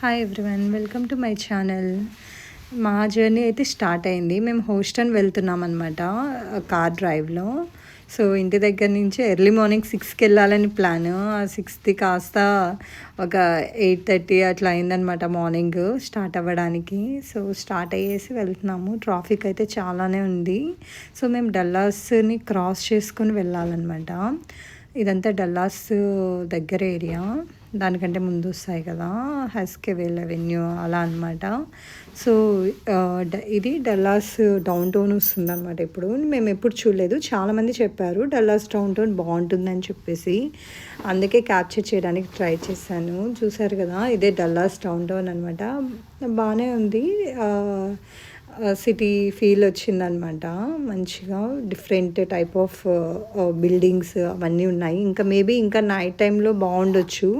Hi everyone, welcome to my channel. మా journey అయితే start అయింది. మేము హోస్టన్ వెళ్తున్నాం అనమాట, కార్ డ్రైవ్లో. సో ఇంటి దగ్గర నుంచి ఎర్లీ మార్నింగ్ 6కి వెళ్ళాలని ప్లాన్. ఆ 6ది కాస్త ఒక 8:30 అట్లా అయిందనమాట మార్నింగ్ స్టార్ట్ అవ్వడానికి. సో స్టార్ట్ అయ్యేసి వెళ్తున్నాము. ట్రాఫిక్ అయితే చాలానే ఉంది. సో మేము డల్లాస్ని క్రాస్ చేసుకొని వెళ్ళాలన్నమాట. ఇదంతా డల్లాస్ దగ్గర ఏరియా, దానికంటే ముందు వస్తాయి కదా హస్కెవేల్ అవెన్యూ అలా అనమాట. సో ఇది డల్లాస్ డౌన్ టౌన్ వస్తుంది అనమాట. ఇప్పుడు మేము ఎప్పుడు చూడలేదు, చాలామంది చెప్పారు డల్లాస్ డౌన్ టౌన్ బాగుంటుందని చెప్పేసి, అందుకే క్యాప్చర్ చేయడానికి ట్రై చేశాను. చూసారు కదా, ఇదే డల్లాస్ డౌన్ టౌన్ అనమాట. బాగానే ఉంది, సిటీ ఫీల్ వచ్చిందనమాట. మంచిగా డిఫరెంట్ టైప్ ఆఫ్ బిల్డింగ్స్ అవన్నీ ఉన్నాయి. ఇంకా మేబీ ఇంకా నైట్ టైంలో బాగుండొచ్చు.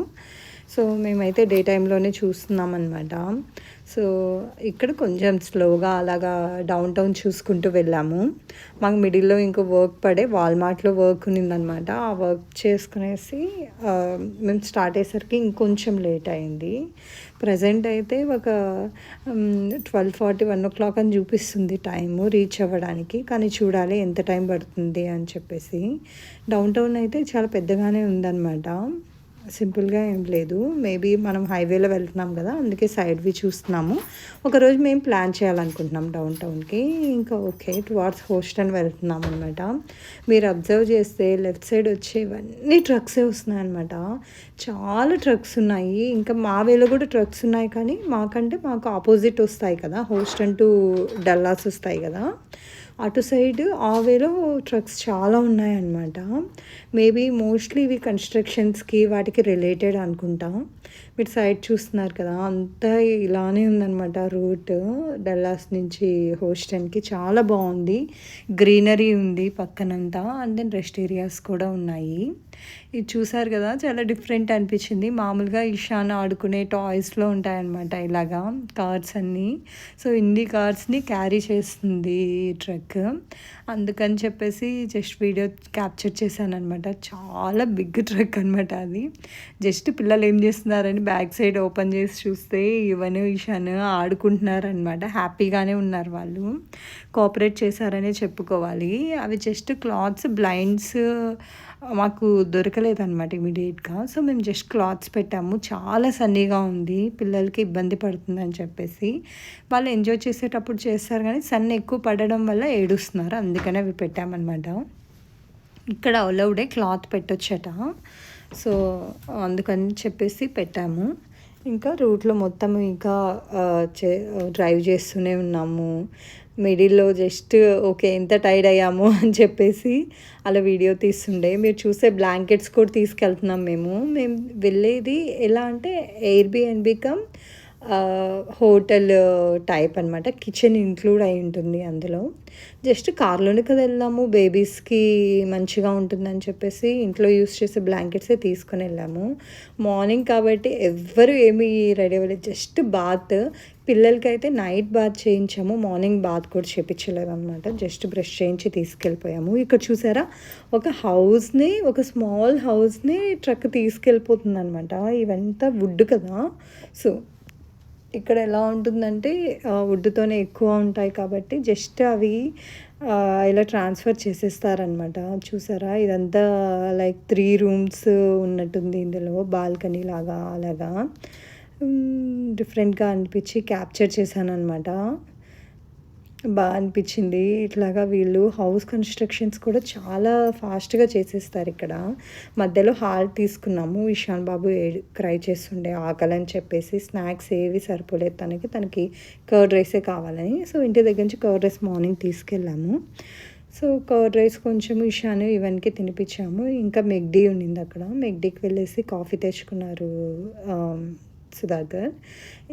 సో మేమైతే డే టైంలోనే చూస్తున్నాం అనమాట. సో ఇక్కడ కొంచెం స్లోగా అలాగా డౌన్ టౌన్ చూసుకుంటూ వెళ్ళాము. మాకు మిడిల్లో ఇంకో వర్క్ పడే వాల్మార్ట్లో వర్క్ ఉన్నిందనమాట. ఆ వర్క్ చేసుకునేసి మేము స్టార్ట్ అయ్యేసరికి ఇంకొంచెం లేట్ అయింది. ప్రజెంట్ అయితే ఒక 12:40, 1 అని చూపిస్తుంది టైము రీచ్ అవ్వడానికి. కానీ చూడాలి ఎంత టైం పడుతుంది అని చెప్పేసి. డౌన్ టౌన్ అయితే చాలా పెద్దగానే ఉందన్నమాట, సింపుల్గా ఏం లేదు. మేబీ మనం హైవేలో వెళ్తున్నాం కదా, అందుకే సైడ్వి చూస్తున్నాము. ఒకరోజు మేము ప్లాన్ చేయాలనుకుంటున్నాం డౌన్ టౌన్కి. ఇంకా ఓకే టువార్డ్స్ హోస్టన్ వెళ్తున్నాం అనమాట. మీరు అబ్జర్వ్ చేస్తే లెఫ్ట్ సైడ్ వచ్చేవన్నీ ట్రక్సే వస్తున్నాయి అనమాట. చాలా ట్రక్స్ ఉన్నాయి. ఇంకా మా వేలో కూడా ట్రక్స్ ఉన్నాయి, కానీ మాకు ఆపోజిట్ వస్తాయి కదా, హోస్టన్ టు డల్లాస్ వస్తాయి కదా, అటు సైడ్ ఆ వేలో ట్రక్స్ చాలా ఉన్నాయన్నమాట. మేబీ మోస్ట్లీ ఇవి కన్స్ట్రక్షన్స్కి వాటికి రిలేటెడ్ అనుకుంటా. మీరు సైడ్ చూస్తున్నారు కదా, అంతా ఇలానే ఉందన్నమాట రూట్. డల్లాస్ నుంచి హోస్టన్కి చాలా బాగుంది. గ్రీనరీ ఉంది పక్కనంతా, అండ్ దెన్ రెస్ట్ ఏరియాస్ కూడా ఉన్నాయి. ఇది చూసారు కదా, చాలా డిఫరెంట్ అనిపించింది. మామూలుగా ఇషాన్ ఆడుకునే టాయ్స్లో ఉంటాయన్నమాట ఇలాగా కార్స్ అన్నీ. సో ఇన్ని కార్స్ని క్యారీ చేస్తుంది ఈ ట్రక్. అందుకని చెప్పేసి జస్ట్ వీడియో క్యాప్చర్ చేశాను అనమాట. చాలా బిగ్ ట్రక్ అనమాట అది. జస్ట్ పిల్లలు ఏం చేస్తున్నారని బ్యాక్ సైడ్ ఓపెన్ చేసి చూస్తే ఇవను ఇషాన్ ఆడుకుంటున్నారనమాట. హ్యాపీగానే ఉన్నారు వాళ్ళు, కోఆపరేట్ చేశారనే చెప్పుకోవాలి. అవి జస్ట్ క్లాత్స్, బ్లైండ్స్ మాకు దొరకలేదన్నమాట ఇమీడియట్గా. సో మేము జస్ట్ క్లాత్స్ పెట్టాము. చాలా సన్నీగా ఉంది, పిల్లలకి ఇబ్బంది పడుతుందని చెప్పేసి. వాళ్ళు ఎంజాయ్ చేసేటప్పుడు చేస్తారు, కానీ సన్ ఎక్కువ పడడం వల్ల ఏడుస్తున్నారు, అందుకనే అవి పెట్టామన్నమాట. ఇక్కడ అలౌడే క్లాత్ పెట్టొచ్చట, సో అందుకని చెప్పేసి పెట్టాము. ఇంకా రూట్లో మొత్తం ఇంకా డ్రైవ్ చేస్తూనే ఉన్నాము. మిడిల్లో జస్ట్ ఓకే ఎంత టైర్డ్ అయ్యాము అని చెప్పేసి అలా వీడియో తీస్తుండే. మీరు చూసే బ్లాంకెట్స్ కూడా తీసుకెళ్తున్నాం. మేము వెళ్ళేది ఎలా అంటే ఎయిర్బిఎన్బి కమ్ హోటల్ టైప్ అనమాట. కిచెన్ ఇంక్లూడ్ అయి ఉంటుంది అందులో. జస్ట్ కార్లోనే కదా వెళ్ళాము, బేబీస్కి మంచిగా ఉంటుందని చెప్పేసి ఇంట్లో యూస్ చేసే బ్లాంకెట్సే తీసుకొని వెళ్ళాము. మార్నింగ్ కాబట్టి ఎవ్వరు ఏమీ రెడీ అవ్వలేదు, జస్ట్ బాత్. పిల్లలకి అయితే నైట్ బాత్ చేయించాము, మార్నింగ్ బాత్ కూడా చేయించలేదు అనమాట. జస్ట్ బ్రష్ చేయించి తీసుకెళ్ళిపోయాము. ఇక్కడ చూసారా, ఒక స్మాల్ హౌస్ని ట్రక్ తీసుకెళ్ళిపోతుంది అనమాట. ఇవంతా వుడ్ కదా, సో ఇక్కడ ఎలా ఉంటుందంటే వుడ్తోనే ఎక్కువ ఉంటాయి కాబట్టి జస్ట్ అవి ఇలా ట్రాన్స్ఫర్ చేసేస్తారనమాట. చూసారా, ఇదంతా లైక్ 3 రూమ్స్ ఉన్నట్టుంది ఇందులో, బాల్కనీ లాగా అలాగా. డిఫరెంట్గా అనిపించి క్యాప్చర్ చేశాను అనమాట. బాగా అనిపించింది. ఇట్లాగా వీళ్ళు హౌస్ కన్స్ట్రక్షన్స్ కూడా చాలా ఫాస్ట్గా చేసేస్తారు ఇక్కడ. మధ్యలో హాల్ తీసుకున్నాము. ఇషాన్ బాబు క్రై చేస్తుండే ఆకలని చెప్పేసి. స్నాక్స్ ఏవి సరిపోలేదు తనకి కర్డ్ రైసే కావాలని. సో ఇంటి దగ్గర నుంచి కర్డ్ రైస్ మార్నింగ్ తీసుకెళ్ళాము. సో కర్డ్ రైస్ కొంచెం ఇషాను ఇవన్నీ తినిపించాము. ఇంకా మెగ్డీ ఉండింది అక్కడ, మెగ్డీకి వెళ్ళేసి కాఫీ తెచ్చుకున్నారు సుధాకర్.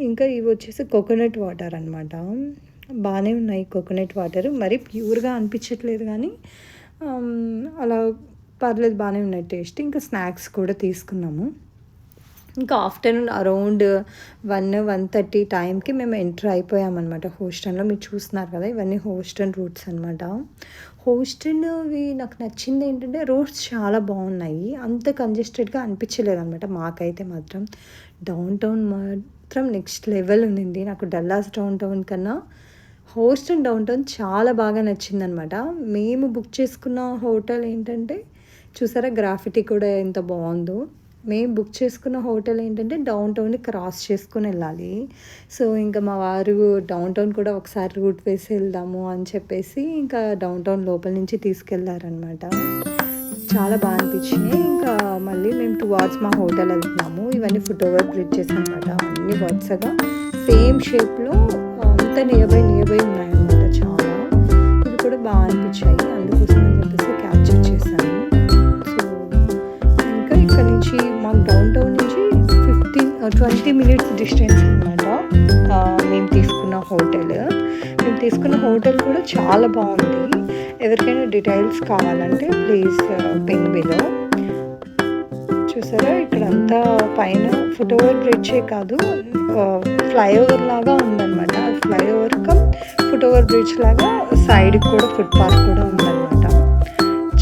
ఇంకా ఇవి వచ్చేసి కోకోనట్ వాటర్ అనమాట. బాగానే ఉన్నాయి కోకోనట్ వాటర్, మరి ప్యూర్గా అనిపించట్లేదు, కానీ అలా పర్లేదు, బాగానే ఉన్నాయి టేస్ట్. ఇంకా స్నాక్స్ కూడా తీసుకున్నాము. ఇంకా ఆఫ్టర్నూన్ అరౌండ్ 1:30 టైంకి మేము ఎంటర్ అయిపోయామన్నమాట హోస్టన్లో. మీరు చూస్తున్నారు కదా, ఇవన్నీ హోస్టన్ రూట్స్ అనమాట. హోస్టన్వి నాకు నచ్చింది ఏంటంటే రోడ్స్ చాలా బాగున్నాయి, అంత కంజెస్టెడ్గా అనిపించలేదు అనమాట మాకైతే మాత్రం. డౌన్ టౌన్ మాత్రం నెక్స్ట్ లెవెల్ ఉన్నింది. నాకు డల్లాస్ డౌన్ టౌన్ కన్నా హోస్టన్ డౌన్ టౌన్ చాలా బాగా నచ్చిందనమాట. మేము బుక్ చేసుకున్న హోటల్ ఏంటంటే చూసారా గ్రాఫిటీ కూడా ఎంత బాగుందో. మేము బుక్ చేసుకున్న హోటల్ ఏంటంటే డౌన్ టౌన్ని క్రాస్ చేసుకొని వెళ్ళాలి. సో ఇంకా మా వారు డౌన్ టౌన్ కూడా ఒకసారి రూట్ వేసి వెళ్దాము అని చెప్పేసి ఇంకా డౌన్ టౌన్ లోపల నుంచి తీసుకెళ్లారనమాట. చాలా బాగా అనిపించినాయి. ఇంకా మళ్ళీ మేము టువార్డ్స్ మా హోటల్ వెళ్తున్నాము. ఇవన్నీ ఫుట్ ఓవర్ బ్రిడ్జెస్ అనమాట. అన్నీ వరుసగా సేమ్ షేప్లో అంత నియర్ బై ఉన్నాయన్నమాట. చాలా ఇవి కూడా బాగా అనిపించాయి. అందుకోసం అని చెప్పేసి క్యాప్చర్ చేశాను. సో ఇంకా ఇక్కడ నుంచి మాకు డౌన్ టౌన్ నుంచి 20 మినిట్స్ డిస్టెన్స్ అనమాట మేము తీసుకున్న హోటల్ కూడా చాలా బాగుంది. ఎవరికైనా డీటెయిల్స్ కావాలంటే ప్లీజ్ పింగ్ బిలో. చూసారా ఇక్కడంతా పైన ఫుట్ ఓవర్ బ్రిడ్జే కాదు, ఫ్లైఓవర్ లాగా ఉందన్నమాట. Flyover come foot over bridge లాగా సైడ్కి కూడా ఫుట్పాత్ కూడా ఉందన్నమాట.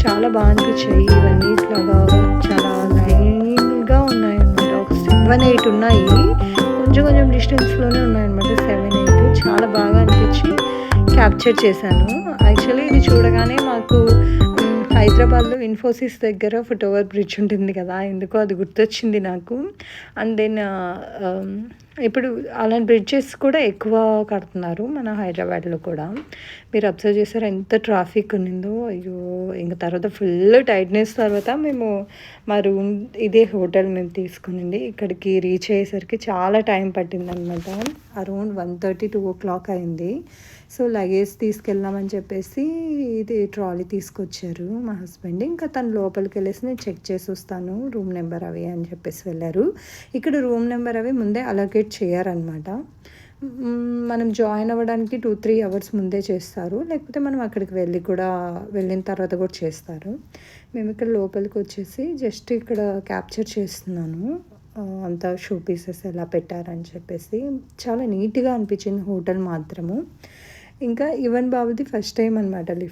చాలా బాగా అనిపించాయి. ఇవన్నీ ఇట్లాగా చాలా లైన్గా ఉన్నాయన్నమాట. ఒక 7-8 ఉన్నాయి. కొంచెం డిస్టెన్స్లోనే ఉన్నాయన్నమాట. 7-8 చాలా బాగా అనిపించి క్యాప్చర్ చేశాను. యాక్చువల్లీ ఇది చూడగానే మాకు హైదరాబాద్లో ఇన్ఫోసిస్ దగ్గర ఫుట్ ఓవర్ బ్రిడ్జ్ ఉంటుంది కదా, ఎందుకో అది గుర్తొచ్చింది నాకు. అండ్ దెన్ ఇప్పుడు అలాంటి బ్రిడ్జెస్ కూడా ఎక్కువ కడుతున్నారు మన హైదరాబాద్లో కూడా. మీరు అబ్జర్వ్ చేశారా ఎంత ట్రాఫిక్ ఉన్నిందో. అయ్యో ఇంకా తర్వాత ఫుల్ టైట్నెస్ తర్వాత మేము మా రూమ్ ఇదే హోటల్ మేము తీసుకునింది. ఇక్కడికి రీచ్ అయ్యేసరికి చాలా టైం పట్టిందనమాట. అరౌండ్ 1:30-2 o'clock అయింది. సో లగేజ్ తీసుకెళ్దామని చెప్పేసి ఇది ట్రాలీ తీసుకొచ్చారు మా హస్బెండ్. ఇంకా తను లోపలికి వెళ్ళేసి నేను చెక్ చేసి వస్తాను రూమ్ నెంబర్ అవి అని చెప్పేసి వెళ్ళారు. ఇక్కడ రూమ్ నెంబర్ అవి ముందే అలొకేట్ చేయరనమాట. మనం జాయిన్ అవ్వడానికి 2-3 hours ముందే చేస్తారు, లేకపోతే మనం అక్కడికి వెళ్ళిన తర్వాత కూడా చేస్తారు. మేము ఇక్కడ లోపలికి వచ్చేసి జస్ట్ ఇక్కడ క్యాప్చర్ చేస్తున్నాను అంతా షో పీసెస్ ఎలా పెట్టారని చెప్పేసి. చాలా నీట్గా అనిపించింది హోటల్ మాత్రము. ఇంకా ఈవెన్ బాబుది ఫస్ట్ టైం అనమాట లిఫ్ట్